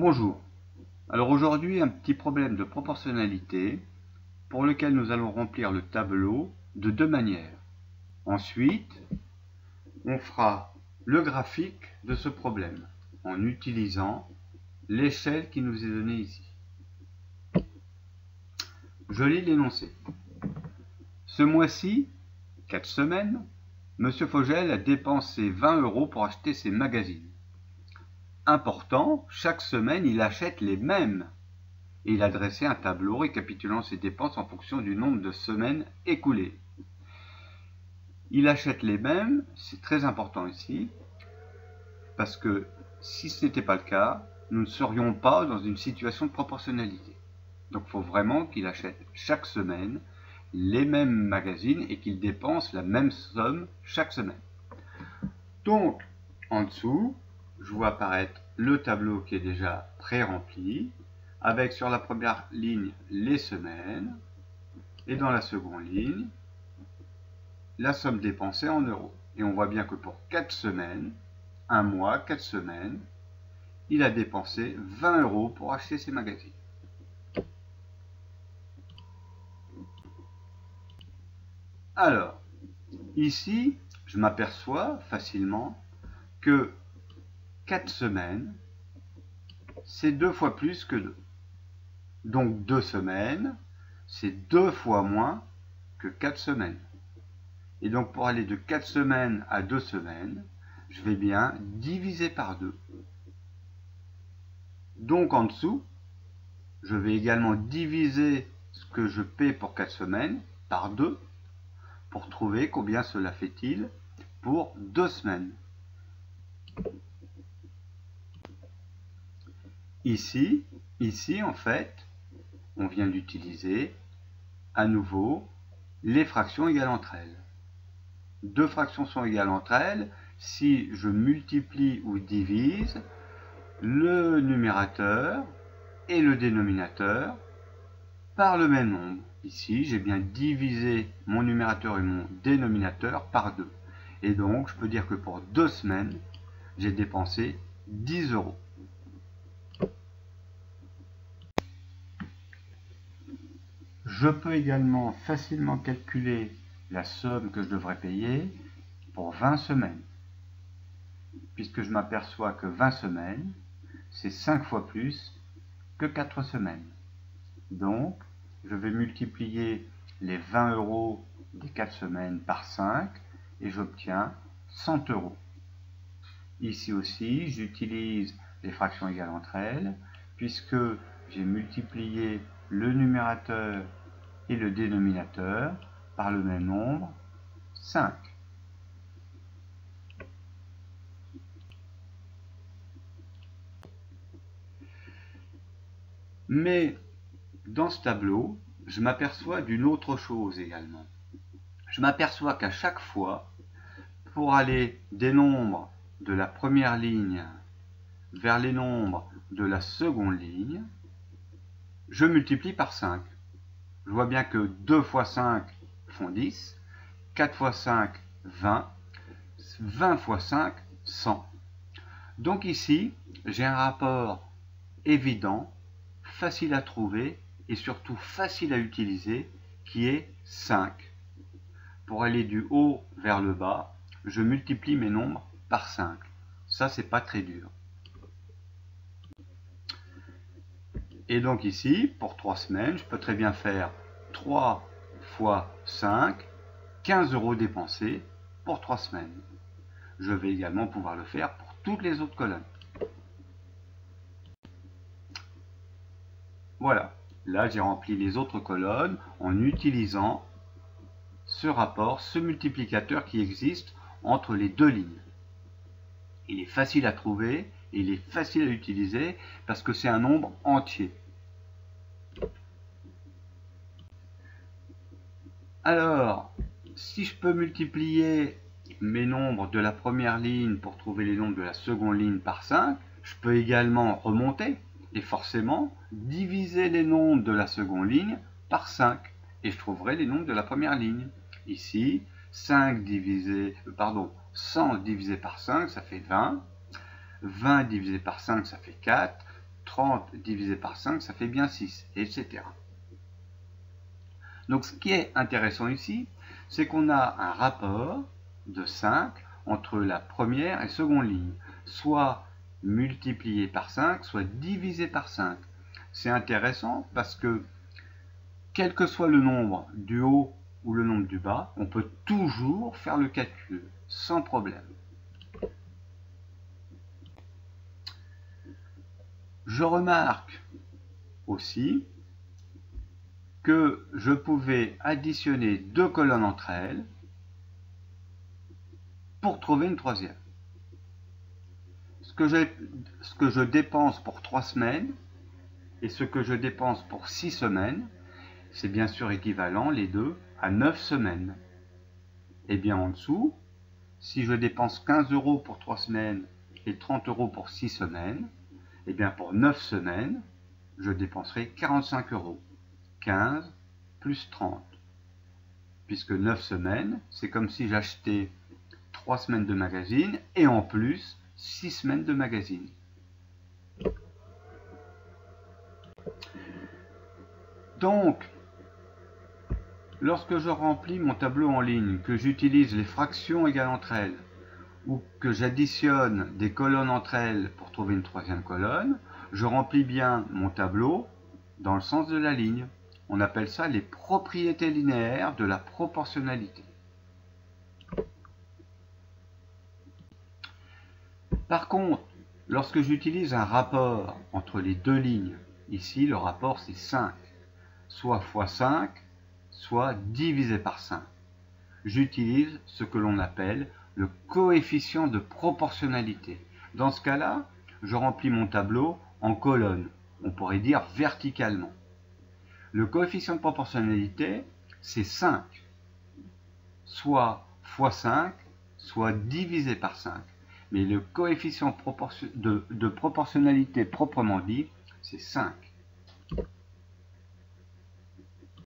Bonjour. Alors aujourd'hui, un petit problème de proportionnalité pour lequel nous allons remplir le tableau de deux manières. Ensuite, on fera le graphique de ce problème en utilisant l'échelle qui nous est donnée ici. Je lis l'énoncé. Ce mois-ci, 4 semaines, M. Fogel a dépensé 20 € pour acheter ses magazines. Important, chaque semaine il achète les mêmes. Et il a dressé un tableau récapitulant ses dépenses en fonction du nombre de semaines écoulées. Il achète les mêmes, c'est très important ici, parce que si ce n'était pas le cas, nous ne serions pas dans une situation de proportionnalité. Donc il faut vraiment qu'il achète chaque semaine les mêmes magazines et qu'il dépense la même somme chaque semaine. Donc, en dessous, je vois apparaître le tableau qui est déjà pré-rempli, avec sur la première ligne les semaines, et dans la seconde ligne, la somme dépensée en euros. Et on voit bien que pour 4 semaines, un mois, 4 semaines, il a dépensé 20 € pour acheter ses magazines. Alors, ici, je m'aperçois facilement que 4 semaines, c'est 2 fois plus que 2. Donc 2 semaines, c'est 2 fois moins que 4 semaines. Et donc pour aller de 4 semaines à 2 semaines, je vais bien diviser par 2. Donc en dessous, je vais également diviser ce que je paie pour 4 semaines par 2 pour trouver combien cela fait-il pour 2 semaines. Ici en fait, on vient d'utiliser à nouveau les fractions égales entre elles. Deux fractions sont égales entre elles si je multiplie ou divise le numérateur et le dénominateur par le même nombre. Ici, j'ai bien divisé mon numérateur et mon dénominateur par 2. Et donc, je peux dire que pour 2 semaines, j'ai dépensé 10 €. Je peux également facilement calculer la somme que je devrais payer pour 20 semaines, puisque je m'aperçois que 20 semaines, c'est 5 fois plus que 4 semaines. Donc, je vais multiplier les 20 € des 4 semaines par 5 et j'obtiens 100 €. Ici aussi, j'utilise les fractions égales entre elles, puisque j'ai multiplié le numérateur et le dénominateur par le même nombre, 5. Mais dans ce tableau, je m'aperçois d'une autre chose également. Je m'aperçois qu'à chaque fois, pour aller des nombres de la première ligne vers les nombres de la seconde ligne, je multiplie par 5. Je vois bien que 2 fois 5 font 10, 4 fois 5, 20, 20 fois 5, 100. Donc ici, j'ai un rapport évident, facile à trouver et surtout facile à utiliser, qui est 5. Pour aller du haut vers le bas, je multiplie mes nombres par 5. Ça, c'est pas très dur. Et donc ici, pour 3 semaines, je peux très bien faire 3 fois 5, 15 € dépensés pour 3 semaines. Je vais également pouvoir le faire pour toutes les autres colonnes. Voilà, là j'ai rempli les autres colonnes en utilisant ce rapport, ce multiplicateur qui existe entre les deux lignes. Il est facile à trouver et il est facile à utiliser parce que c'est un nombre entier. Alors, si je peux multiplier mes nombres de la première ligne pour trouver les nombres de la seconde ligne par 5, je peux également remonter et forcément diviser les nombres de la seconde ligne par 5 et je trouverai les nombres de la première ligne. Ici, 100 divisé par 5, ça fait 20. 20 divisé par 5, ça fait 4. 30 divisé par 5, ça fait bien 6, etc. Donc ce qui est intéressant ici, c'est qu'on a un rapport de 5 entre la première et seconde ligne, soit multiplié par 5, soit divisé par 5. C'est intéressant parce que, quel que soit le nombre du haut ou le nombre du bas, on peut toujours faire le calcul, sans problème. Je remarque aussi que je pouvais additionner deux colonnes entre elles pour trouver une troisième. Ce que je dépense pour 3 semaines et ce que je dépense pour 6 semaines, c'est bien sûr équivalent, les deux, à 9 semaines. Et bien en dessous, si je dépense 15 € pour 3 semaines et 30 € pour 6 semaines, et bien pour 9 semaines, je dépenserai 45 €. 15 plus 30. Puisque 9 semaines, c'est comme si j'achetais 3 semaines de magazine et en plus 6 semaines de magazine. Donc, lorsque je remplis mon tableau en ligne, que j'utilise les fractions égales entre elles, ou que j'additionne des colonnes entre elles pour trouver une troisième colonne, je remplis bien mon tableau dans le sens de la ligne. On appelle ça les propriétés linéaires de la proportionnalité. Par contre, lorsque j'utilise un rapport entre les deux lignes, ici le rapport c'est 5, soit x 5, soit divisé par 5. J'utilise ce que l'on appelle le coefficient de proportionnalité. Dans ce cas-là, je remplis mon tableau en colonnes, on pourrait dire verticalement. Le coefficient de proportionnalité, c'est 5, soit x 5, soit divisé par 5. Mais le coefficient de proportionnalité proprement dit, c'est 5.